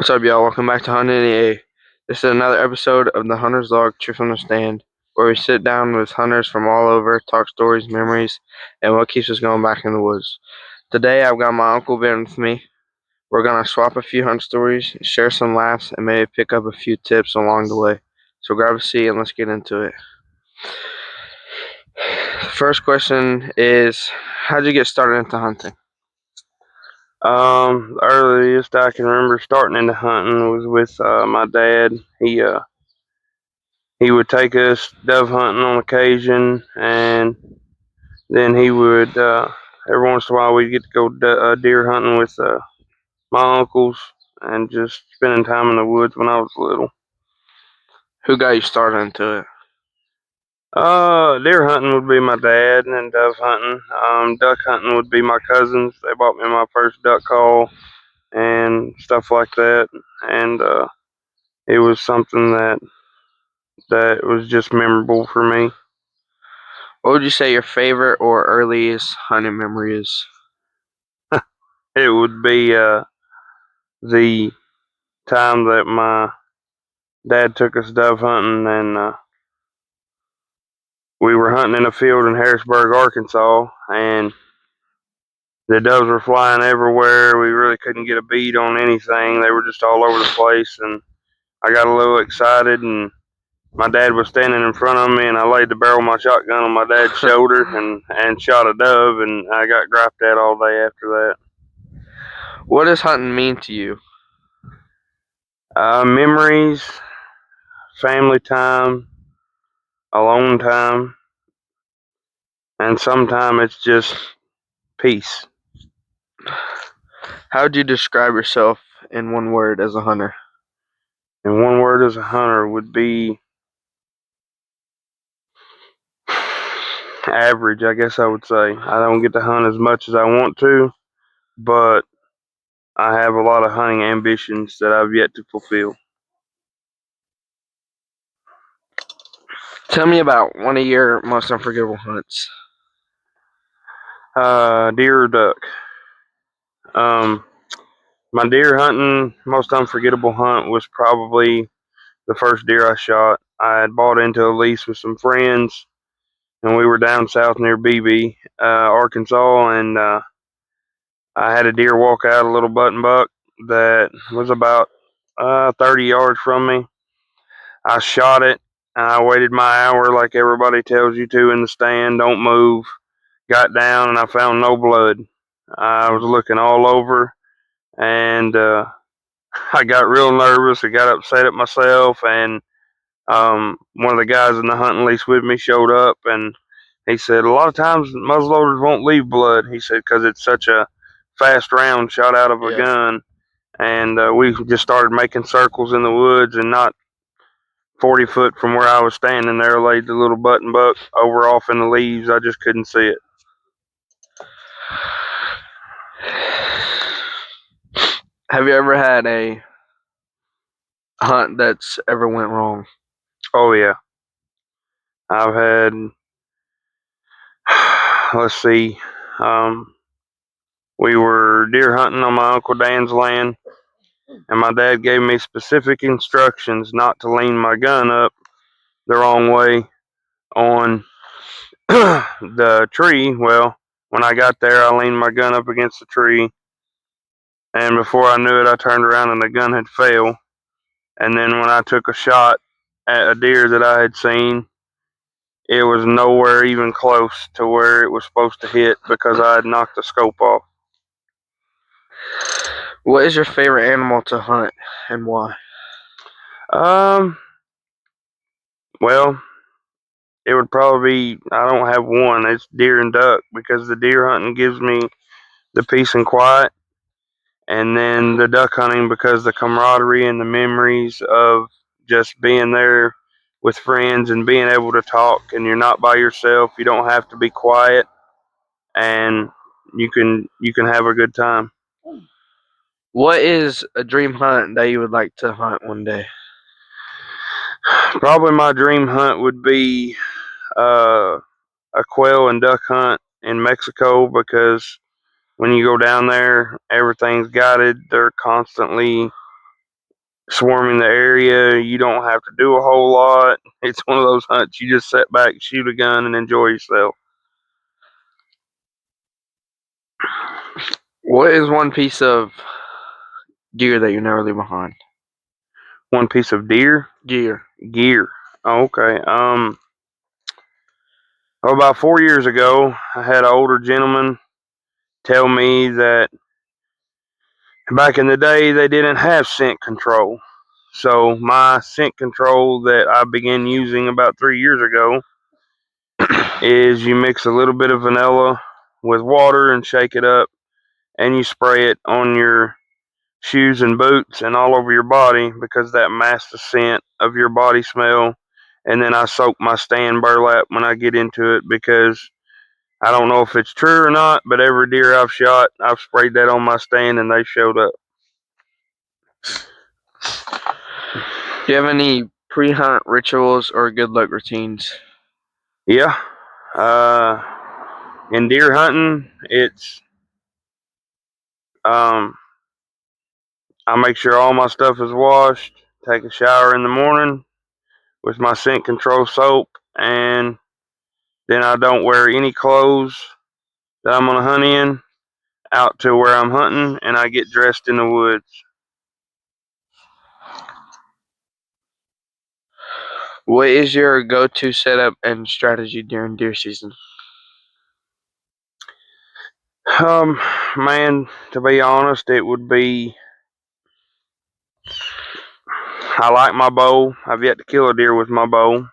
What's up, y'all? Welcome back to Hunting A. This is another episode of the Hunter's Log Truth on the Stand, where we sit down with hunters from all over, talk stories, memories, and what keeps us going back in the woods. Today, I've got my Uncle Ben with me. We're going to swap a few hunt stories, share some laughs, and maybe pick up a few tips along the way. So grab a seat and let's get into it. First question is, how'd you get started into hunting? The earliest I can remember starting into hunting was with my dad. He would take us dove hunting on occasion, and then he would every once in a while we'd get to go deer hunting with my uncles and just spending time in the woods when I was little. Who got you started into it? Deer hunting would be my dad, and then dove hunting. Duck hunting would be my cousins. They bought me my first duck call and stuff like that, and it was something that was just memorable for me. What would you say your favorite or earliest hunting memory is? It would be the time that my dad took us dove hunting, and we were hunting in a field in Harrisburg, Arkansas, and the doves were flying everywhere. We really couldn't get a bead on anything. They were just all over the place, and I got a little excited, and my dad was standing in front of me, and I laid the barrel of my shotgun on my dad's shoulder and shot a dove, and I got griped at all day after that. What does hunting mean to you? Memories, family time, alone time, and sometimes it's just peace. How would you describe yourself in one word as a hunter? And one word as a hunter would be average, I guess I would say. I don't get to hunt as much as I want to, but I have a lot of hunting ambitions that I've yet to fulfill. Tell me about one of your most unforgettable hunts. Deer or duck. Um, my deer hunting most unforgettable hunt was probably the first deer I shot. I had bought into a lease with some friends, and we were down south near Beebe, Arkansas, and I had a deer walk out, a little button buck that was about 30 yards from me. I shot it, and I waited my hour like everybody tells you to in the stand. Don't move. Got down, and I found no blood. I was looking all over, and I got real nervous. I got upset at myself, and one of the guys in the hunting lease with me showed up, and he said, a lot of times muzzleloaders won't leave blood. He said, because it's such a fast round shot out of a gun. And we just started making circles in the woods, and not 40 foot from where I was standing there laid the little button buck over off in the leaves. I just couldn't see it. Have you ever had a hunt that's ever went wrong? Oh, yeah. I've had, let's see, we were deer hunting on my Uncle Dan's land, and my dad gave me specific instructions not to lean my gun up the wrong way on the tree. Well, when I got there, I leaned my gun up against the tree, and before I knew it, I turned around and the gun had failed. And then when I took a shot at a deer that I had seen, it was nowhere even close to where it was supposed to hit because I had knocked the scope off. What is your favorite animal to hunt and why? Um, well, it would probably be, I don't have one, it's deer and duck, because the deer hunting gives me the peace and quiet, and then the duck hunting because the camaraderie and the memories of just being there with friends and being able to talk, and you're not by yourself. You don't have to be quiet, and you can have a good time. What is a dream hunt that you would like to hunt one day? Probably my dream hunt would be uh, a quail and duck hunt in Mexico, because when you go down there, everything's guided. They're constantly swarming the area. You don't have to do a whole lot. It's one of those hunts you just sit back, shoot a gun, and enjoy yourself. What is one piece of gear that you never leave behind? One piece of deer Gear. gear. Oh, okay. About 4 years ago, I had an older gentleman tell me that back in the day they didn't have scent control. So my scent control that I began using about 3 years ago is you mix a little bit of vanilla with water and shake it up, and you spray it on your shoes and boots and all over your body because that masks the scent of your body smell. And then I soak my stand burlap when I get into it because I don't know if it's true or not, but every deer I've shot, I've sprayed that on my stand and they showed up. Do you have any pre-hunt rituals or good luck routines? Yeah. Uh, in deer hunting, it's um, I make sure all my stuff is washed, take a shower in the morning with my scent control soap, and then I don't wear any clothes that I'm gonna hunt in out to where I'm hunting, and I get dressed in the woods. What is your go-to setup and strategy during deer season? Um, Man, to be honest, it would be I like my bow. I've yet to kill a deer with my bow,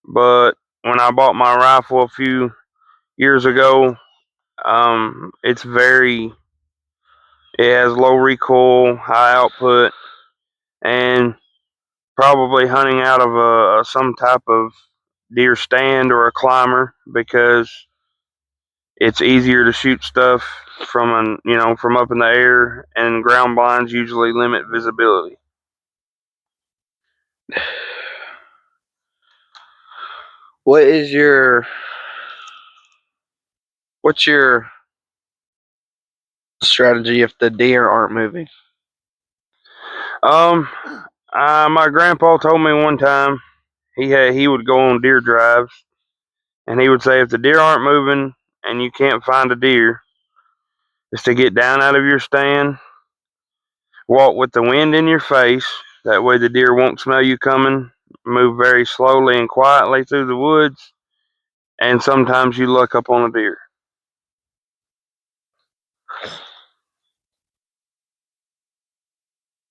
but when I bought my rifle a few years ago, it's it has low recoil, high output, and probably hunting out of some type of deer stand or a climber because it's easier to shoot stuff from up in the air, and ground blinds usually limit visibility. What is your what's your strategy if the deer aren't moving? Um, my grandpa told me one time he would go on deer drives, and he would say if the deer aren't moving and you can't find a deer, is to get down out of your stand, walk with the wind in your face. That way the deer won't smell you coming. Move very slowly and quietly through the woods, and sometimes you luck up on a deer.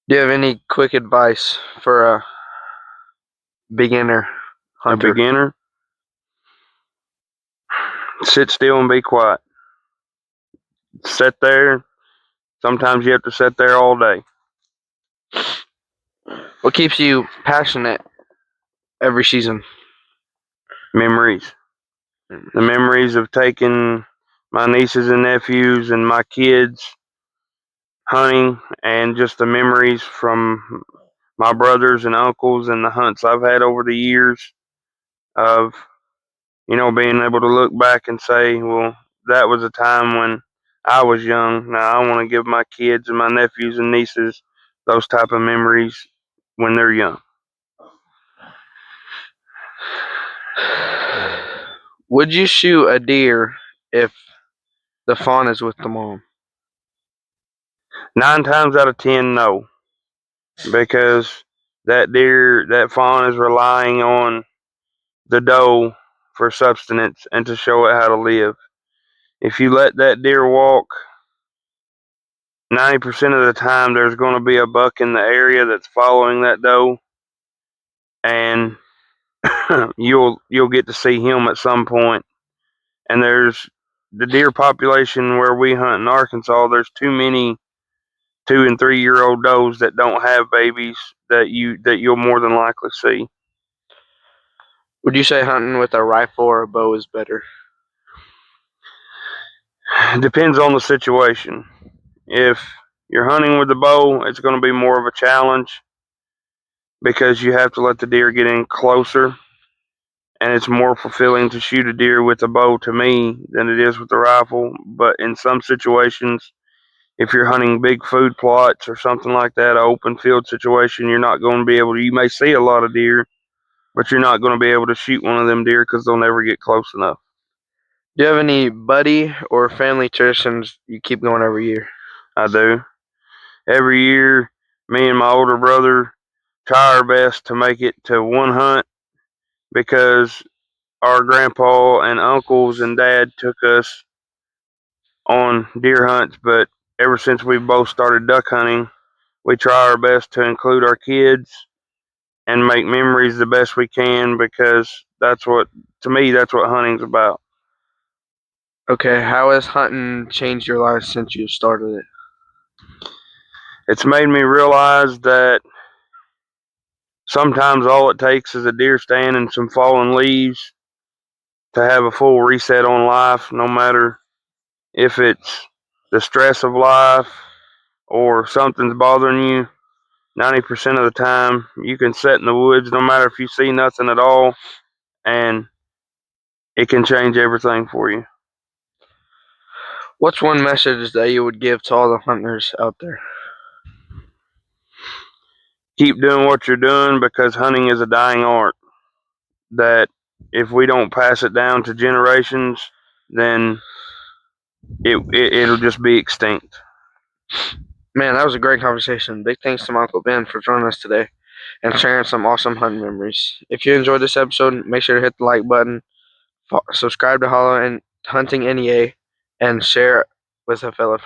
Do you have any quick advice for a beginner A hunter? beginner, sit still and be quiet. Sit there. Sometimes you have to sit there all day. What keeps you passionate every season? Memories. The memories of taking my nieces and nephews and my kids hunting, and just the memories from my brothers and uncles and the hunts I've had over the years of being able to look back and say, well, that was a time when I was young. Now I want to give my kids and my nephews and nieces those type of memories when they're young. Would you shoot a deer if the fawn is with the mom? 9 times out of 10, no, because that fawn is relying on the doe for subsistence and to show it how to live. If you let that deer walk, 90% of the time there's going to be a buck in the area that's following that doe, and you'll get to see him at some point. And there's the deer population where we hunt in Arkansas. There's too many 2 and 3 year old does that don't have babies that you'll more than likely see. Would you say hunting with a rifle or a bow is better? It depends on the situation. If you're hunting with a bow, it's going to be more of a challenge because you have to let the deer get in closer, and it's more fulfilling to shoot a deer with a bow to me than it is with a rifle. But in some situations, if you're hunting big food plots or something like that, an open field situation, you're not going to be able to. You may see a lot of deer, but you're not going to be able to shoot one of them deer because they'll never get close enough. Do you have any buddy or family traditions you keep going every year? I do. Every year, me and my older brother try our best to make it to one hunt because our grandpa and uncles and dad took us on deer hunts, but ever since we both started duck hunting, we try our best to include our kids and make memories the best we can because to me, that's what hunting's about. Okay, how has hunting changed your life since you started it? It's made me realize that sometimes all it takes is a deer stand and some fallen leaves to have a full reset on life, no matter if it's the stress of life or something's bothering you. 90% of the time, you can sit in the woods, no matter if you see nothing at all, and it can change everything for you. What's one message that you would give to all the hunters out there? Keep doing what you're doing because hunting is a dying art. That if we don't pass it down to generations, then it'll just be extinct. Man, that was a great conversation. Big thanks to my Uncle Ben for joining us today and sharing some awesome hunting memories. If you enjoyed this episode, make sure to hit the like button, subscribe to Hollow and Hunting NEA, and share with a fellow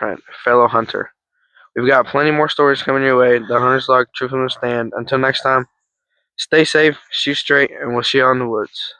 hunter. We've got plenty more stories coming your way. The Hunter's Log, Truth from the Stand. Until next time, stay safe, shoot straight, and we'll see you on the woods.